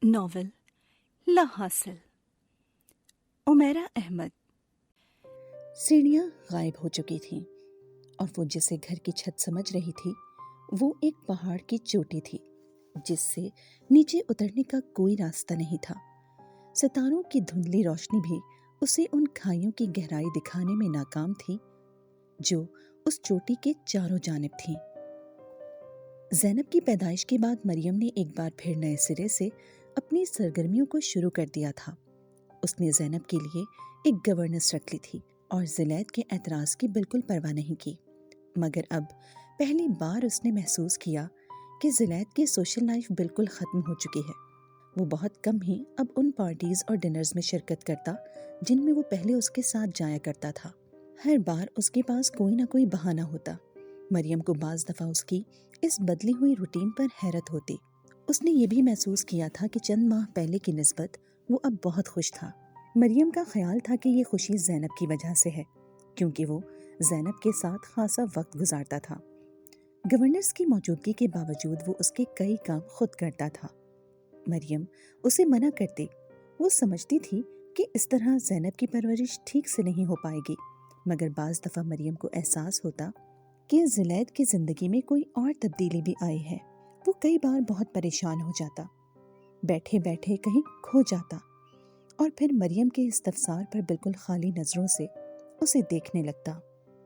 Novel لا حاصل، عمیرہ احمد۔ سیڑھیاں غائب ہو چکی تھیں اور وہ جسے گھر کی چھت سمجھ رہی تھی وہ ایک پہاڑ کی چوٹی تھی جس سے نیچے اترنے کا کوئی راستہ نہیں تھا۔ ستاروں کی دھندلی روشنی بھی اسے ان کھائیوں کی گہرائی دکھانے میں ناکام تھی جو اس چوٹی کے چاروں جانب تھیں۔ زینب کی پیدائش کے بعد مریم نے ایک بار پھر نئے سرے سے اپنی سرگرمیوں کو شروع کر دیا تھا۔ اس نے زینب کے لیے ایک گورننس رکھ لی تھی اور زلیت کے اعتراض کی بالکل پرواہ نہیں کی، مگر اب پہلی بار اس نے محسوس کیا کہ زلیت کی سوشل لائف بالکل ختم ہو چکی ہے۔ وہ بہت کم ہی اب ان پارٹیز اور ڈنرز میں شرکت کرتا جن میں وہ پہلے اس کے ساتھ جایا کرتا تھا۔ ہر بار اس کے پاس کوئی نہ کوئی بہانہ ہوتا۔ مریم کو بعض دفعہ اس کی اس بدلی ہوئی روٹین پر حیرت ہوتی۔ اس نے یہ بھی محسوس کیا تھا کہ چند ماہ پہلے کی نسبت وہ اب بہت خوش تھا۔ مریم کا خیال تھا کہ یہ خوشی زینب کی وجہ سے ہے، کیونکہ وہ زینب کے ساتھ خاصا وقت گزارتا تھا۔ گورنرز کی موجودگی کے باوجود وہ اس کے کئی کام خود کرتا تھا۔ مریم اسے منع کرتی، وہ سمجھتی تھی کہ اس طرح زینب کی پرورش ٹھیک سے نہیں ہو پائے گی، مگر بعض دفعہ مریم کو احساس ہوتا کہ زلیت کی زندگی میں کوئی اور تبدیلی بھی آئی ہے۔ وہ کئی بار بہت پریشان ہو جاتا، بیٹھے بیٹھے کہیں کھو جاتا اور پھر مریم کے استفسار پر بالکل خالی نظروں سے اسے دیکھنے لگتا۔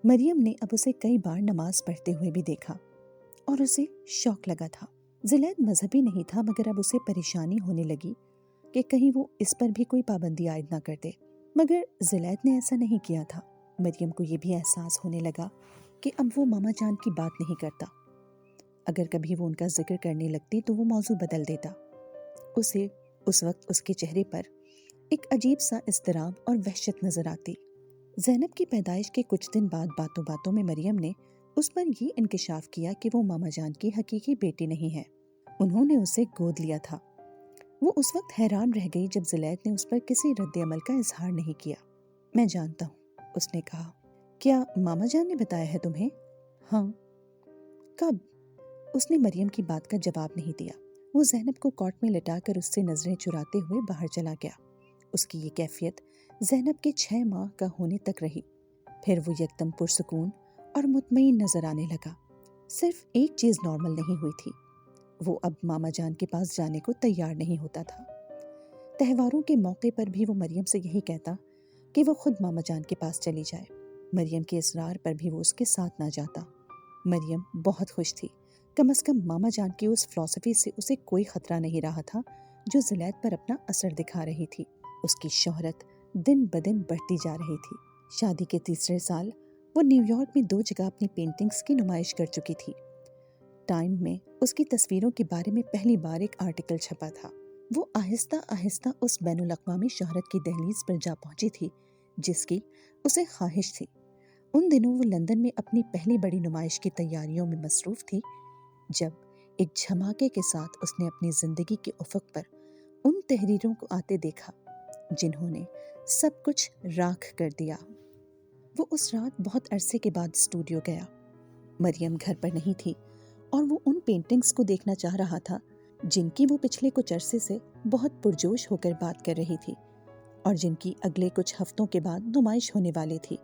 مریم نے اب اسے کئی بار نماز پڑھتے ہوئے بھی دیکھا اور اسے شوق لگا تھا۔ زلیت مذہبی نہیں تھا، مگر اب اسے پریشانی ہونے لگی کہ کہیں وہ اس پر بھی کوئی پابندی عائد نہ کر دے، مگر زلیت نے ایسا نہیں کیا تھا۔ مریم کو یہ بھی احساس ہونے لگا کہ اب وہ ماما جان کی بات نہیں کرتا۔ اگر کبھی وہ ان کا ذکر کرنے لگتی تو وہ موضوع بدل دیتا۔ اسے اس وقت اس کے چہرے پر ایک عجیب سا اضطراب اور وحشت نظر آتی۔ زینب کی پیدائش کے کچھ دن بعد باتوں باتوں میں مریم نے اس پر یہ انکشاف کیا کہ وہ ماما جان کی حقیقی بیٹی نہیں ہے، انہوں نے اسے گود لیا تھا۔ وہ اس وقت حیران رہ گئی جب زلیت نے اس پر کسی رد عمل کا اظہار نہیں کیا۔ میں جانتا ہوں، اس نے کہا۔ کیا ماما جان نے بتایا ہے تمہیں؟ ہاں۔ کب؟ اس نے مریم کی بات کا جواب نہیں دیا۔ وہ زینب کو کاٹ میں لٹا کر اس سے نظریں چراتے ہوئے باہر چلا گیا۔ اس کی یہ کیفیت زینب کے 6 ماہ کا ہونے تک رہی۔ پھر وہ یکدم پرسکون اور مطمئن نظر آنے لگا۔ صرف ایک چیز نارمل نہیں ہوئی تھی، وہ اب ماما جان کے پاس جانے کو تیار نہیں ہوتا تھا۔ تہواروں کے موقع پر بھی وہ مریم سے یہی کہتا کہ وہ خود ماما جان کے پاس چلی جائے۔ مریم کے اصرار پر بھی وہ اس کے ساتھ نہ جاتا۔ مریم بہت خوش تھی، کم از کم ماما جان کی اس فلسفی سے اسے کوئی خطرہ نہیں رہا تھا جو زلیت پر اپنا اثر دکھا رہی تھی۔ اس کی شہرت دن بدن بڑھتی جا رہی تھی۔ شادی کے تیسرے سال وہ نیو یارک میں 2 جگہ اپنی پینٹنگز کی نمائش کر چکی تھی۔ ٹائم میں اس کی تصویروں کے بارے میں پہلی بار ایک آرٹیکل چھپا تھا۔ وہ آہستہ آہستہ اس بین الاقوامی شہرت کی دہلیز پر جا پہنچی تھی جس کی اسے خواہش تھی۔ ان دنوں وہ لندن میں اپنی پہلی بڑی نمائش کی تیاریوں میں مصروف تھی جب ایک جھماکے کے ساتھ اس نے اپنی زندگی کے افق پر ان تحریروں کو آتے دیکھا جنہوں نے سب کچھ راکھ کر دیا۔ وہ اس رات بہت عرصے کے بعد اسٹوڈیو گیا۔ مریم گھر پر نہیں تھی اور وہ ان پینٹنگز کو دیکھنا چاہ رہا تھا جن کی وہ پچھلے کچھ عرصے سے بہت پرجوش ہو کر بات کر رہی تھی اور جن کی اگلے کچھ ہفتوں کے بعد نمائش ہونے والی تھی۔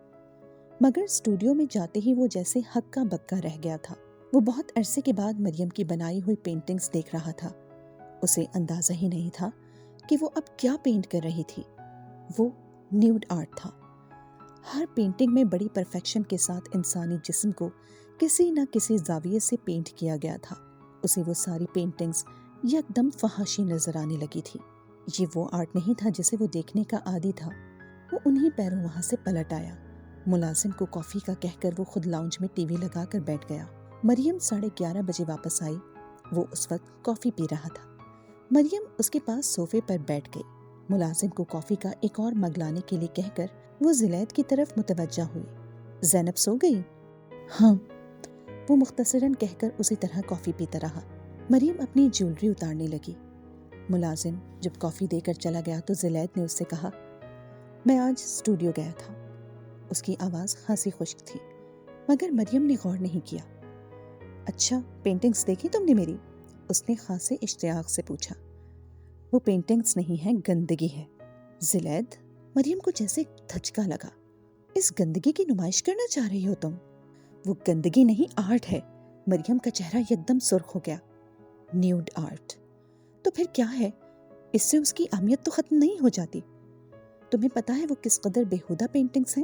مگر اسٹوڈیو میں جاتے ہی وہ جیسے ہکا بکا رہ گیا تھا۔ وہ بہت عرصے کے بعد مریم کی بنائی ہوئی پینٹنگز دیکھ رہا تھا۔ اسے اندازہ ہی نہیں تھا کہ وہ اب کیا پینٹ کر رہی تھی۔ وہ نیوڈ آرٹ تھا۔ ہر پینٹنگ میں بڑی پرفیکشن کے ساتھ انسانی جسم کو کسی نہ کسی زاویے سے پینٹ کیا گیا تھا۔ اسے وہ ساری پینٹنگز یکدم فحاشی نظر آنے لگی تھی۔ یہ وہ آرٹ نہیں تھا جسے وہ دیکھنے کا عادی تھا۔ وہ انہی پیروں وہاں سے پلٹ آیا۔ ملازم کو کافی کا کہہ کر وہ خود لاؤنج میں ٹی وی لگا کر بیٹھ گیا۔ مریم 11:30 بجے واپس آئی۔ وہ اس وقت کافی پی رہا تھا۔ مریم اس کے پاس صوفے پر بیٹھ گئی۔ ملازم کو کافی کا ایک اور مگ لانے کے لیے کہہ کر وہ زلیت کی طرف متوجہ ہوئی۔ زینب سو گئی؟ ہاں، وہ مختصراً کہہ کر اسی طرح کافی پیتا رہا۔ مریم اپنی جیولری اتارنے لگی۔ ملازم جب کافی دے کر چلا گیا تو زلیت نے اس سے کہا، میں آج اسٹوڈیو گیا تھا۔ اس کی آواز خاصی خشک تھی، مگر مریم نے غور نہیں کیا۔ اچھا، پینٹنگز دیکھی تم نے میری؟ اس نے خاصے اشتیاق سے پوچھا۔ وہ پینٹنگز نہیں ہیں، گندگی ہے۔ زلید، مریم کو جیسے دھچکا لگا۔ اس گندگی کی نمائش کرنا چاہ رہی ہو تم؟ وہ گندگی نہیں، آرٹ ہے۔ مریم کا چہرہ یکدم سرخ ہو گیا۔ نیوڈ آرٹ تو پھر کیا ہے؟ اس سے اس کی اہمیت تو ختم نہیں ہو جاتی۔ تمہیں پتا ہے وہ کس قدر بیہودہ پینٹنگز ہیں؟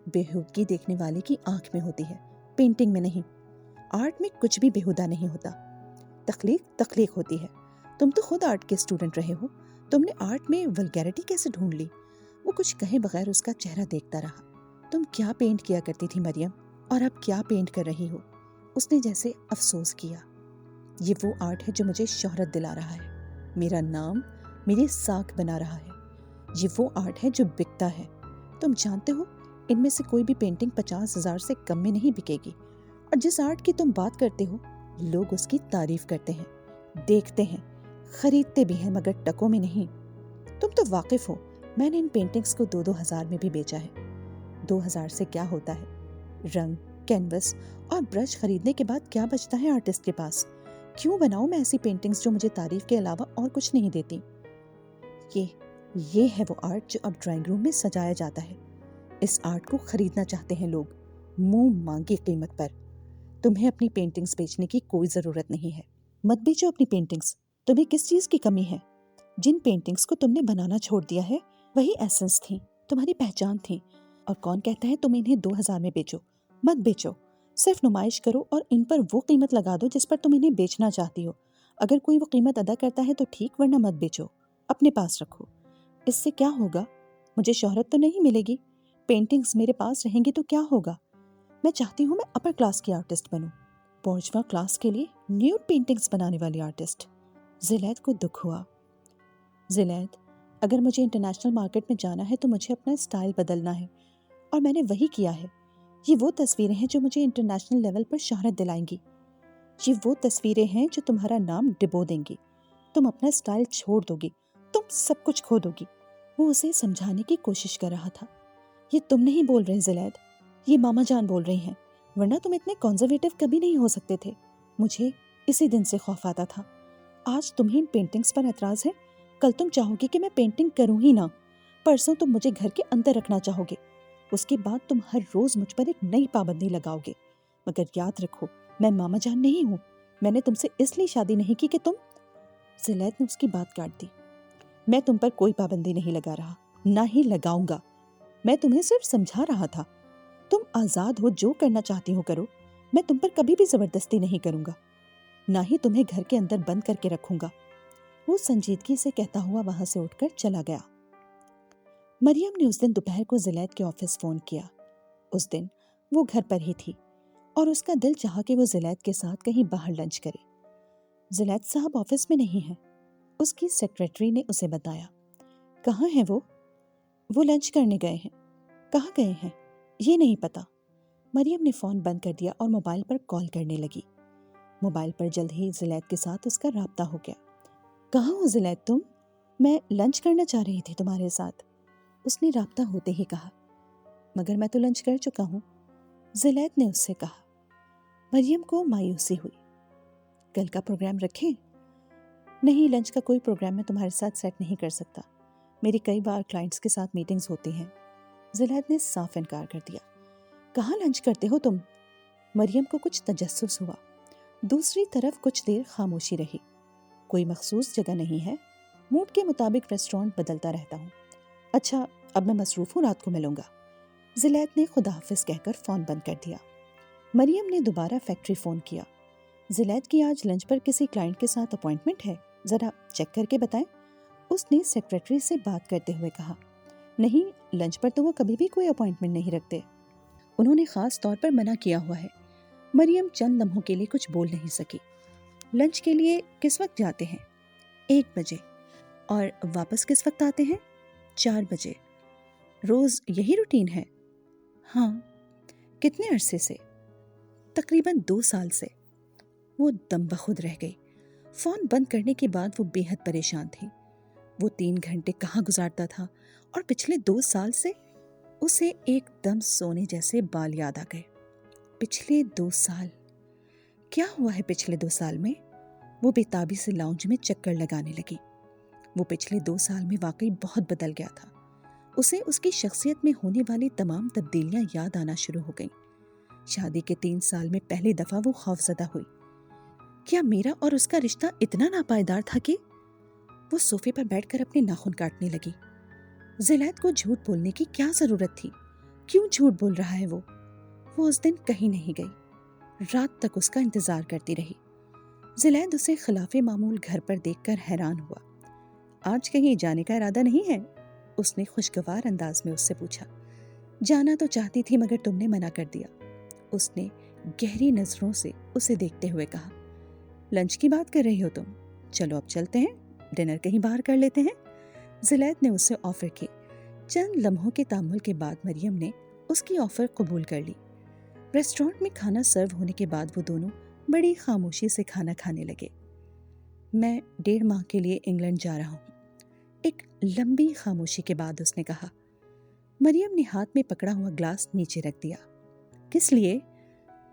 بیہودگی دیکھنے والے کی آنکھ میں ہوتی ہے، پینٹنگ میں نہیں۔ آرٹ میں کچھ بھی بیہودہ نہیں ہوتا۔ تخلیق ہوتی ہے۔ تم تو خود آرٹ کے اسٹوڈنٹ رہے ہو، تم نے آرٹ میں ولگیرٹی کیسے ڈھونڈ لی؟ وہ کچھ کہے بغیر اس کا چہرہ دیکھتا رہا۔ تم کیا پینٹ کیا کرتی تھی مریم، اور اب کیا پینٹ کر رہی ہو؟ اس نے جیسے افسوس کیا۔ یہ وہ آرٹ ہے جو مجھے شہرت دلا رہا ہے، میرا نام میری ساکھ بنا رہا ہے۔ یہ وہ آرٹ ہے جو بکتا ہے۔ تم جانتے ہو ان میں سے کوئی بھی پینٹنگ 50,000 سے کم میں نہیں بکے گی، اور جس آرٹ کی تم بات کرتے ہو لوگ اس کی تعریف کرتے ہیں، دیکھتے ہیں، خریدتے بھی ہیں، مگر ٹکوں میں نہیں۔ تم تو واقف ہو، میں نے ان پینٹنگز کو 2,000 میں بھی بیچا ہے۔ 2,000 سے کیا ہوتا ہے؟ رنگ، کینوس اور برش خریدنے کے بعد کیا بچتا ہے آرٹسٹ کے پاس؟ کیوں بناؤں میں ایسی پینٹنگز جو مجھے تعریف کے علاوہ اور کچھ نہیں دیتی؟ یہ ہے وہ آرٹ جو اب ڈرائنگ روم میں سجایا جاتا ہے۔ اس آرٹ کو خریدنا چاہتے ہیں لوگ، منہ مانگی قیمت پر۔ تمہیں اپنی پینٹنگز بیچنے کی کوئی ضرورت نہیں ہے۔ مت بیچو اپنی پینٹنگز۔ تمہیں کس چیز کی کمی ہے؟ جن پینٹنگز کو تم نے بنانا چھوڑ دیا ہے وہی ایسنس تھیں، تمہاری پہچان تھی۔ اور کون کہتا ہے تم انہیں 2,000 میں بیچو؟ مت بیچو، صرف نمائش کرو اور ان پر وہ قیمت لگا دو جس پر تم انہیں بیچنا چاہتی ہو۔ اگر کوئی وہ قیمت ادا کرتا ہے تو ٹھیک، ورنہ مت بیچو، اپنے پاس رکھو۔ اس سے کیا ہوگا؟ مجھے شہرت تو نہیں ملے گی، پینٹنگز میرے پاس رہیں گی تو کیا ہوگا؟ میں چاہتی ہوں میں اپر کلاس کی آرٹسٹ بنوں، بورجوا کلاس کے لیے نیوڈ پینٹنگز بنانے والی آرٹسٹ۔ زلید کو دکھ ہوا۔ زلید، اگر مجھے انٹرنیشنل مارکیٹ میں جانا ہے تو مجھے اپنا اسٹائل بدلنا ہے، اور میں نے وہی کیا ہے۔ یہ وہ تصویریں ہیں جو مجھے انٹرنیشنل لیول پر شہرت دلائیں گی۔ یہ وہ تصویریں ہیں جو تمہارا نام ڈبو دیں گی۔ تم اپنا اسٹائل چھوڑ دو گی، تم سب کچھ کھو دو گی۔ وہ اسے سمجھانے کی کوشش کر رہا تھا۔ یہ تم نہیں بول رہے زلید، یہ ماما جان بول رہی ہیں، ورنہ تم اتنے کنزرویٹو کبھی نہیں ہو سکتے تھے۔ مجھے اسی دن سے خوف آتا تھا۔ آج تمہیں ان پینٹنگز پر اعتراض ہے، کل تم چاہو گے کہ میں پینٹنگ کروں ہی نہ، پرسوں تم مجھے گھر کے اندر رکھنا چاہو گے، اس کے بعد تم ہر روز مجھ پر ایک نئی پابندی لگاؤ گے۔ مگر یاد رکھو، میں ماما جان نہیں ہوں، میں نے تم سے اس لیے شادی نہیں کی کہ تم… زلید نے اس کی بات کاٹ دی۔ میں تم پر کوئی پابندی نہیں لگا رہا، نہ ہی لگاؤں گا۔ میں تمہیں صرف سمجھا رہا تھا۔ تم آزاد ہو، جو کرنا چاہتی ہو کرو، میں تم پر کبھی بھی زبردستی نہیں کروں گا، نہ ہی تمہیں گھر کے اندر بند کر کے رکھوں گا۔ وہ سنجیدگی سے کہتا ہوا وہاں سے اٹھ کر چلا گیا۔ مریم نے اس دن دوپہر کو زلید کے آفس فون کیا۔ اس دن وہ گھر پر ہی تھی، اور اس کا دل چاہا کہ وہ زلید کے ساتھ کہیں باہر لنچ کرے۔ زلید صاحب آفس میں نہیں ہیں، اس کی سیکریٹری نے اسے بتایا۔ کہاں ہیں وہ؟ وہ لنچ کرنے گئے ہیں۔ کہاں گئے ہیں؟ یہ نہیں پتا۔ مریم نے فون بند کر دیا اور موبائل پر کال کرنے لگی۔ موبائل پر جلد ہی زلید کے ساتھ اس کا رابطہ ہو گیا۔ کہاں ہو زلید تم؟ میں لنچ کرنا چاہ رہی تھی تمہارے ساتھ، اس نے رابطہ ہوتے ہی کہا۔ مگر میں تو لنچ کر چکا ہوں، زلید نے اس سے کہا۔ مریم کو مایوسی ہوئی۔ کل کا پروگرام رکھیں؟ نہیں، لنچ کا کوئی پروگرام میں تمہارے ساتھ سیٹ نہیں کر سکتا، میری کئی بار کلائنٹس کے ساتھ میٹنگز ہوتی ہیں۔ زلید نے صاف انکار کر دیا۔ کہاں لنچ کرتے ہو تم؟ مریم کو کچھ تجسس ہوا۔ دوسری طرف کچھ دیر خاموشی رہی۔ کوئی مخصوص جگہ نہیں ہے، موڈ کے مطابق ریسٹورانٹ بدلتا رہتا ہوں۔ اچھا، اب میں مصروف ہوں، رات کو ملوں گا۔ زلید نے خدا حافظ کہہ کر فون بند کر دیا۔ مریم نے دوبارہ فیکٹری فون کیا۔ زلید کی آج لنچ پر کسی کلائنٹ کے ساتھ اپوائنٹمنٹ ہے، ذرا چیک کر کے بتائیں، اس نے سیکریٹری سے بات کرتے ہوئے کہا۔ نہیں، لنچ پر تو وہ کبھی بھی کوئی اپوائنٹمنٹ نہیں رکھتے، انہوں نے خاص طور پر منع کیا ہوا ہے۔ مریم چند لمحوں کے لیے کچھ بول نہیں سکی۔ لنچ کے لیے کس وقت جاتے ہیں؟ 1 بجے۔ اور واپس کس وقت آتے ہیں؟ 4 بجے۔ روز یہی روٹین ہے؟ ہاں۔ کتنے عرصے سے؟ تقریباً 2 سال سے۔ وہ دم بخود رہ گئی۔ فون بند کرنے کے بعد وہ بے حد پریشان تھی۔ وہ 3 گھنٹے کہاں گزارتا تھا، اور پچھلے 2 سال سے اسے ایک دم سونے جیسے بال یاد آ گئے۔ پچھلے 2 سال، کیا ہوا ہے پچھلے 2 سال میں؟ وہ بے تابی سے لاؤنج میں چکر لگانے لگی۔ وہ پچھلے 2 سال میں واقعی بہت بدل گیا تھا۔ اسے اس کی شخصیت میں ہونے والی تمام تبدیلیاں یاد آنا شروع ہو گئیں۔ شادی کے 3 سال میں پہلی دفعہ وہ خوفزدہ ہوئی۔ کیا میرا اور اس کا رشتہ اتنا ناپائیدار تھا کہ وہ صوفے پر بیٹھ کر اپنے ناخن کاٹنے لگی۔ زلیت کو جھوٹ بولنے کی کیا ضرورت تھی؟ کیوں جھوٹ بول رہا ہے وہ اس دن کہیں نہیں گئی، رات تک اس کا انتظار کرتی رہی۔ زلیت اسے خلاف معمول گھر پر دیکھ کر حیران ہوا۔ آج کہیں جانے کا ارادہ نہیں ہے؟ اس نے خوشگوار انداز میں اس سے پوچھا۔ جانا تو چاہتی تھی مگر تم نے منع کر دیا، اس نے گہری نظروں سے اسے دیکھتے ہوئے کہا۔ لنچ کی بات کر رہی ہو تم؟ چلو اب چلتے ہیں، ڈنر کہیں باہر کر لیتے ہیں، زلیت نے اس سے آفر کی۔ چند لمحوں کے تامل کے بعد مریم نے اس کی آفر قبول کر لی۔ ریسٹورانٹ میں کھانا سرو ہونے کے بعد وہ دونوں بڑی خاموشی سے کھانا کھانے لگے۔ میں 1.5 ماہ کے لیے انگلینڈ جا رہا ہوں، ایک لمبی خاموشی کے بعد اس نے کہا۔ مریم نے ہاتھ میں پکڑا ہوا گلاس نیچے رکھ دیا۔ کس لیے؟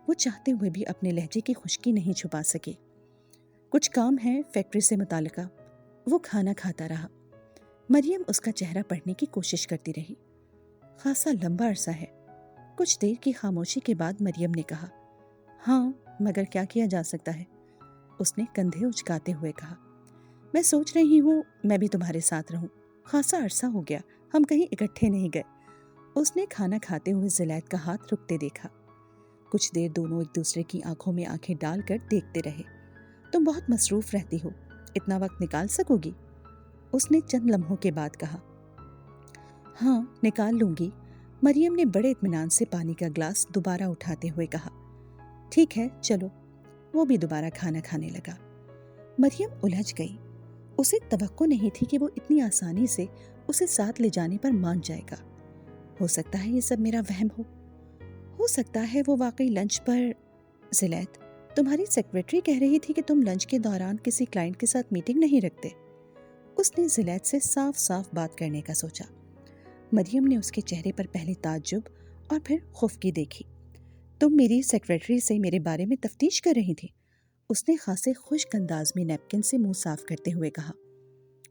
وہ چاہتے ہوئے بھی اپنے لہجے کی خشکی نہیں چھپا سکے۔ کچھ کام ہے فیکٹری سے متعلقہ۔ وہ کھانا کھاتا رہا۔ مریم اس کا چہرہ پڑھنے کی کوشش کرتی رہی۔ خاصا لمبا عرصہ ہے۔ کچھ دیر کی خاموشی کے بعد مریم نے کہا، ہاں مگر کیا کیا جا سکتا ہے؟ اس نے کندھے اچکاتے ہوئے کہا۔ میں سوچ رہی ہوں میں بھی تمہارے ساتھ رہوں، خاصا عرصہ ہو گیا ہم کہیں اکٹھے نہیں گئے۔ اس نے کھانا کھاتے ہوئے زلیت کا ہاتھ رکتے دیکھا۔ کچھ دیر دونوں ایک دوسرے کی آنکھوں میں آنکھیں ڈال کر دیکھتے رہے۔ تم بہت مصروف رہتی ہو، اتنا وقت نکال سکو گی؟ اس نے چند لمحوں کے بعد کہا۔ ہاں نکال لوں گی، مریم نے بڑے اطمینان سے پانی کا گلاس دوبارہ اٹھاتے ہوئے کہا۔ ٹھیک ہے چلو۔ وہ بھی دوبارہ کھانا کھانے لگا۔ مریم الجھ گئی۔ اسے توقع نہیں تھی کہ وہ اتنی آسانی سے اسے ساتھ لے جانے پر مان جائے گا۔ ہو سکتا ہے یہ سب میرا وہم ہو سکتا ہے وہ واقعی لنچ پر۔ زلیت، تمہاری سیکریٹری کہہ رہی تھی کہ تم لنچ کے دوران کسی کلائنٹ کے ساتھ میٹنگ نہیں رکھتے۔ اس نے زلیت سے صاف صاف بات کرنے کا سوچا۔ مریم نے اس کے چہرے پر پہلے تعجب اور پھر خفگی دیکھی۔ تم میری سیکریٹری سے میرے بارے میں تفتیش کر رہی تھی؟ اس نے خاصے خشک انداز میں نیپکن سے منہ صاف کرتے ہوئے کہا۔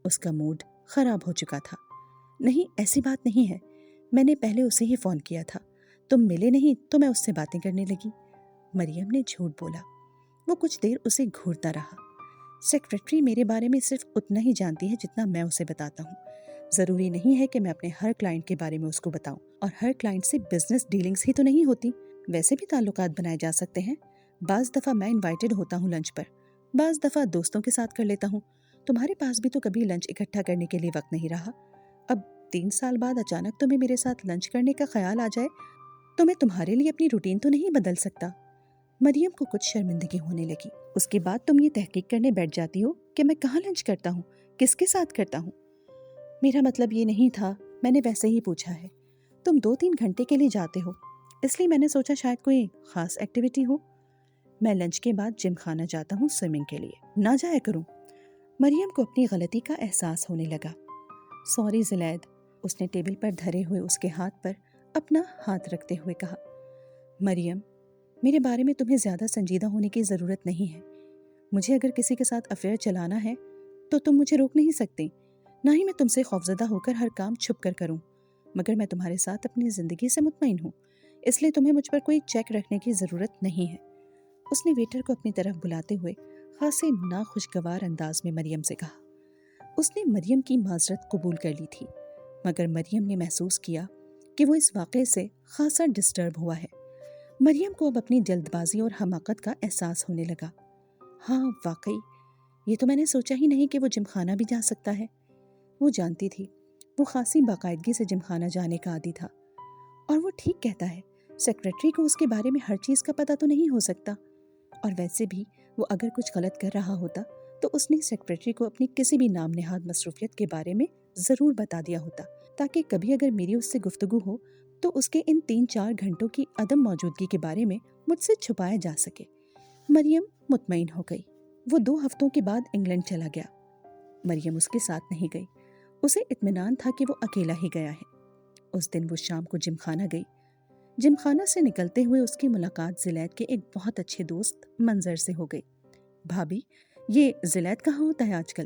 اس کا موڈ خراب ہو چکا تھا۔ نہیں ایسی بات نہیں ہے، میں نے پہلے اسے ہی فون کیا تھا، تم ملے نہیں تو میں اس سے باتیں کرنے لگی۔ مریم نے جھوٹ بولا۔ وہ کچھ دیر اسے گھورتا رہا۔ سیکریٹری میرے بارے میں صرف اتنا ہی جانتی ہے جتنا میں اسے بتاتا ہوں۔ ضروری نہیں ہے کہ میں اپنے ہر کلائنٹ کے بارے میں اس کو بتاؤں، اور ہر کلائنٹ سے بزنس ڈیلنگز ہی تو نہیں ہوتی، ویسے بھی تعلقات بنائے جا سکتے ہیں۔ بعض دفعہ میں انوائٹڈ ہوتا ہوں لنچ پر، بعض دفعہ دوستوں کے ساتھ کر لیتا ہوں۔ تمہارے پاس بھی تو کبھی لنچ اکٹھا کرنے کے لیے وقت نہیں رہا۔ اب 3 سال بعد اچانک تمہیں میرے ساتھ لنچ کرنے کا خیال آ جائے تو میں تمہارے لیے اپنی روٹین تو نہیں بدل سکتا۔ مریم کو کچھ شرمندگی ہونے لگی۔ اس کے بعد تم یہ تحقیق کرنے بیٹھ جاتی ہو کہ میں کہاں لنچ کرتا ہوں، کس کے ساتھ کرتا ہوں۔ میرا مطلب یہ نہیں تھا، میں نے ویسے ہی پوچھا ہے۔ تم 2-3 گھنٹے کے لیے جاتے ہو، اس لیے میں نے سوچا شاید کوئی خاص ایکٹیویٹی ہو۔ میں لنچ کے بعد جم خانہ جاتا ہوں سوئمنگ کے لیے، نہ جایا کروں۔ مریم کو اپنی غلطی کا احساس ہونے لگا۔ سوری زلیت، اس نے ٹیبل پر دھرے ہوئے اس کے ہاتھ پر اپنا ہاتھ رکھتے ہوئے کہا۔ مریم، میرے بارے میں تمہیں زیادہ سنجیدہ ہونے کی ضرورت نہیں ہے۔ مجھے اگر کسی کے ساتھ افیئر چلانا ہے تو تم مجھے روک نہیں سکتے، نہ ہی میں تم سے خوفزدہ ہو کر ہر کام چھپ کر کروں، مگر میں تمہارے ساتھ اپنی زندگی سے مطمئن ہوں، اس لیے تمہیں مجھ پر کوئی چیک رکھنے کی ضرورت نہیں ہے۔ اس نے ویٹر کو اپنی طرف بلاتے ہوئے خاصے ناخوشگوار انداز میں مریم سے کہا۔ اس نے مریم کی معذرت قبول کر لی تھی، مگر مریم نے محسوس کیا کہ وہ اس واقعے سے خاصا ڈسٹرب ہوا ہے۔ مریم کو اب اپنی جلد بازی اور حماقت کا احساس ہونے لگا۔ ہاں واقعی، یہ تو میں نے سوچا ہی نہیں کہ وہ جم خانہ بھی جا سکتا ہے۔ وہ جانتی تھی، وہ خاصی باقاعدگی سے جم خانہ جانے کا عادی تھا، اور وہ ٹھیک کہتا ہے، سیکریٹری کو اس کے بارے میں ہر چیز کا پتہ تو نہیں ہو سکتا، اور ویسے بھی وہ اگر کچھ غلط کر رہا ہوتا تو اس نے سیکریٹری کو اپنی کسی بھی نام نہاد مصروفیت کے بارے میں ضرور بتا دیا ہوتا، تاکہ کبھی اگر میری اس سے گفتگو ہو تو اس کے ان 3-4 گھنٹوں کی عدم موجودگی کے بارے میں مجھ سے چھپایا جا سکے۔ مریم مطمئن ہو گئی۔ وہ 2 ہفتوں کے بعد انگلینڈ چلا گیا۔ مریم اس کے ساتھ نہیں گئی۔ اسے اطمینان تھا کہ وہ اکیلا ہی گیا ہے۔ اس دن وہ شام کو جم خانہ گئی۔ جم خانہ سے نکلتے ہوئے اس کی ملاقات زلیت کے ایک بہت اچھے دوست منظر سے ہو گئی۔ بھابی، یہ زلیت کہاں ہوتا ہے آج کل؟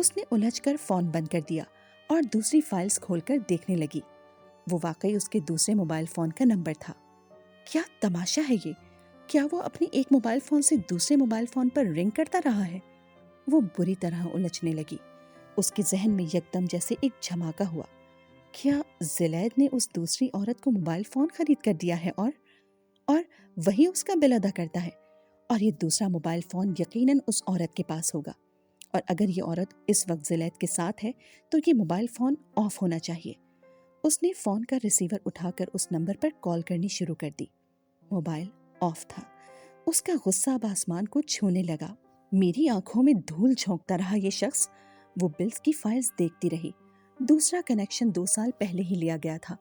اس نے الجھ کر فون بند کر دیا اور دوسری فائلز کھول کر دیکھنے لگی۔ وہ واقعی اس کے دوسرے موبائل فون کا نمبر تھا۔ کیا تماشا ہے یہ؟ کیا وہ اپنے ایک موبائل فون سے دوسرے موبائل فون پر رنگ کرتا رہا ہے؟ وہ بری طرح الجھنے لگی۔ اس کے ذہن میں یکدم جیسے ایک جھماکا ہوا۔ کیا زلید نے اس دوسری عورت کو موبائل فون خرید کر دیا ہے اور وہی اس کا بل ادا کرتا ہے، اور یہ دوسرا موبائل فون یقیناً اس عورت کے پاس ہوگا، اور اگر یہ عورت اس وقت زلید کے ساتھ ہے تو یہ موبائل فون آف ہونا چاہیے۔ اس نے فون کا ریسیور اٹھا کر اس نمبر پر کال کرنی شروع کر دی۔ موبائل آف تھا۔ اس کا غصہ اب آسمان کو چھونے لگا۔ میری آنکھوں میں دھول جھونکتا رہا یہ شخص۔ وہ بلز کی فائلز دیکھتی رہی۔ دوسرا کنیکشن 2 سال پہلے ہی لیا گیا تھا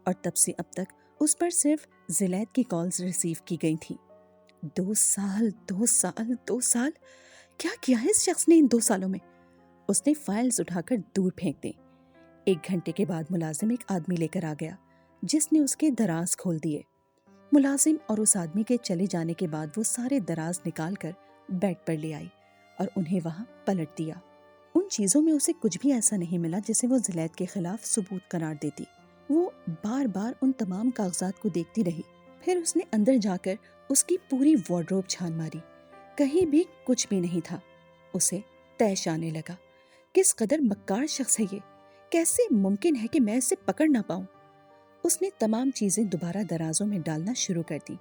اور تب سے اب تک اس پر صرف زلید کی کالز ریسیو کی گئی تھیں۔ 2 سال کیا کیا ہے اس شخص نے ان 2 سالوں میں؟ اس نے فائلز اٹھا کر دور پھینک دیں۔ 1 گھنٹے کے بعد ملازم ایک آدمی لے کر آ گیا جس نے اس کے دراز کھول دیے۔ ملازم اور اس آدمی کے چلے جانے کے بعد وہ سارے دراز نکال کر بیڈ پر لے آئی اور انہیں وہاں پلٹ دیا۔ ان چیزوں میں اسے کچھ بھی ایسا نہیں ملا جسے وہ زلید کے خلاف ثبوت قرار دیتی۔ وہ بار بار ان تمام کاغذات کو دیکھتی رہی۔ پھر اس نے اندر جا کر اس کی پوری وارڈروب چھان ماری۔ کہیں بھی کچھ بھی نہیں تھا۔ اسے طیش آنے لگا۔ کس قدر مکار شخص ہے یہ؟ کیسے ممکن ہے کہ میں اسے پکڑ نہ پاؤں؟ اس نے تمام چیزیں دوبارہ درازوں میں ڈالنا شروع کر دی،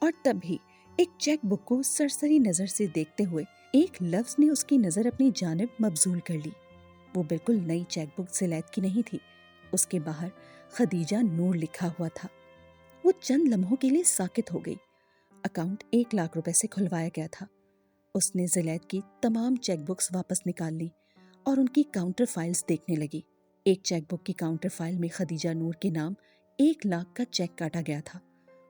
اور تب بھی ایک چیک بک کو سرسری نظر سے دیکھتے ہوئے ایک لفظ نے اس کی نظر اپنی جانب مبذول کر لی۔ وہ بالکل نئی چیک بک زلید کی نہیں تھی۔ اس کے باہر خدیجہ نور لکھا ہوا تھا۔ وہ چند لمحوں کے لیے ساکت ہو گئی۔ اکاؤنٹ 1 لاکھ روپے سے کھلوایا گیا تھا۔ اس نے زلید کی تمام چیک بکس واپس نکال لی اور ان کی کاؤنٹر فائلز دیکھنے لگی۔ ایک چیک بک کی کاؤنٹر فائل میں خدیجہ نور کے نام 1 لاکھ کا چیک کاٹا گیا تھا۔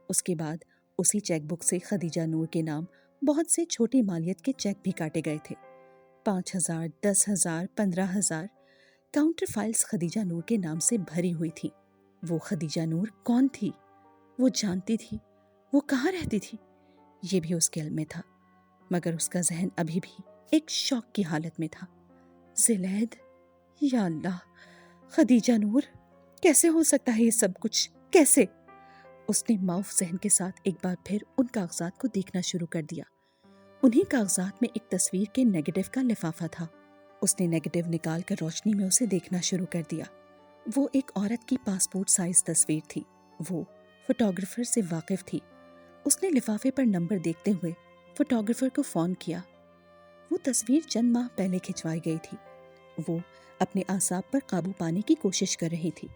اس کے بعد اسی چیک بک سے خدیجہ نور کے نام بہت سے چھوٹی مالیت کے چیک بھی کاٹے گئے تھے۔ 5,000، 10,000، 15,000 کاؤنٹر فائلز خدیجہ نور کے نام سے بھری ہوئی تھی۔ وہ خدیجہ نور کون تھی؟ وہ جانتی تھی؟ وہ کہاں رہتی تھی؟ یہ بھی اس کے علم میں تھا، مگر اس کا ذہن ابھی بھی ایک شوق کی حالت میں تھا۔ زلید، یا اللہ، خدیجہ نور، کیسے ہو سکتا ہے یہ سب کچھ؟ کیسے؟ اس نے معاف ذہن کے ساتھ ایک بار پھر ان کاغذات کو دیکھنا شروع کر دیا۔ انہی کاغذات میں ایک تصویر کے نیگیٹو کا لفافہ تھا۔ اس نے نیگیٹو نکال کر روشنی میں اسے دیکھنا شروع کر دیا۔ وہ ایک عورت کی پاسپورٹ سائز تصویر تھی۔ وہ فوٹوگرافر سے واقف تھی۔ اس نے لفافے پر نمبر دیکھتے ہوئے فوٹوگرافر کو فون کیا۔ وہ تصویر چند ماہ پہلے کھنچوائی گئی تھی۔ وہ اپنے اعصاب پر قابو پانے کی کوشش کر رہی تھی۔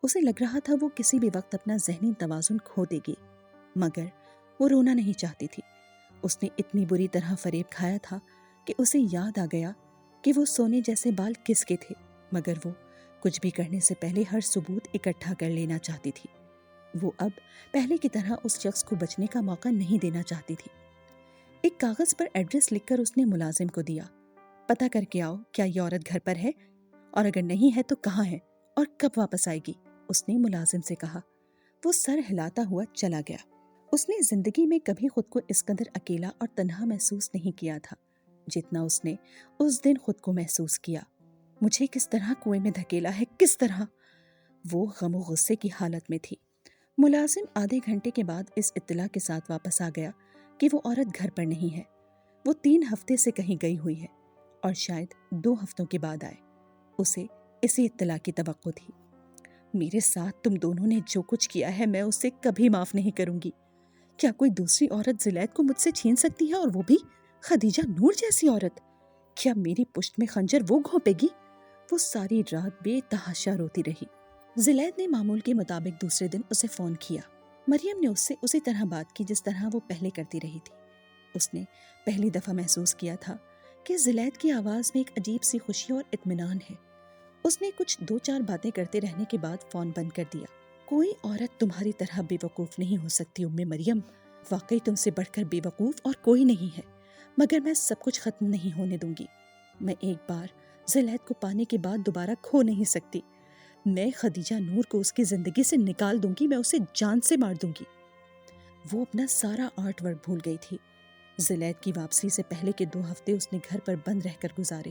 اسے لگ رہا تھا وہ کسی بھی وقت اپنا ذہنی توازن کھو دے گی، مگر وہ رونا نہیں چاہتی تھی۔ اس نے اتنی بری طرح فریب کھایا تھا کہ اسے یاد آ گیا کہ وہ سونے جیسے بال کس کے تھے، مگر وہ کچھ بھی کرنے سے پہلے ہر ثبوت اکٹھا کر لینا چاہتی تھی۔ وہ اب پہلے کی طرح اس شخص کو بچنے کا موقع نہیں دینا چاہتی تھی۔ ایک کاغذ پر ایڈریس لکھ کر اس نے ملازم کو دیا۔ پتہ کر کے آؤ کیا یہ عورت گھر پر ہے، اور اگر نہیں ہے تو کہاں ہے اور کب واپس آئے گی، اس نے ملازم سے کہا۔ وہ سر ہلاتا ہوا چلا گیا۔ اس نے زندگی میں کبھی خود کو اس قدر اکیلا اور تنہا محسوس نہیں کیا تھا جتنا اس نے اس دن خود کو محسوس کیا۔ مجھے کس طرح کنویں میں دھکیلا ہے، کس طرح؟ وہ غم و غصے کی حالت میں تھی۔ ملازم آدھے گھنٹے کے بعد اس اطلاع کے ساتھ واپس آ گیا کہ وہ عورت گھر پر نہیں ہے۔ وہ 3 ہفتے سے کہیں گئی ہوئی ہے اور شاید 2 ہفتوں کے بعد آئے۔ اسے اسی اطلاع کی توقع تھی۔ میرے ساتھ تم دونوں نے جو کچھ کیا ہے میں اسے کبھی معاف نہیں کروں گی۔ کیا کوئی دوسری عورت زلید کو مجھ سے چھین سکتی ہے، اور وہ بھی خدیجہ نور جیسی عورت؟ کیا میری پشت میں خنجر وہ گھونپے گی؟ وہ ساری رات بے تحاشا روتی رہی۔ زلید نے معمول کے مطابق دوسرے دن اسے فون کیا۔ مریم نے اس سے اسی طرح بات کی جس طرح وہ پہلے کرتی رہی تھی۔ اس نے پہلی دفعہ محسوس کیا تھا کہ زلید کی آواز میں ایک عجیب سی خوشی اور اطمینان ہے۔ اس نے کچھ 2-4 باتیں کرتے رہنے کے بعد فون بند کر دیا۔ کوئی عورت تمہاری طرح بے وقوف نہیں ہو سکتی مریم، واقعی تم سے بڑھ کر بے وقوف اور کوئی نہیں ہے، مگر میں سب کچھ ختم نہیں ہونے دوں گی۔ میں ایک بار زلید کو پانے کے بعد دوبارہ کھو نہیں سکتی۔ میں خدیجہ نور کو اس کی زندگی سے نکال دوں گی، میں اسے جان سے مار دوں گی۔ وہ اپنا سارا آرٹ ورک بھول گئی تھی۔ زلید کی واپسی سے پہلے کے 2 ہفتے اس نے گھر پر بند رہ کر گزارے۔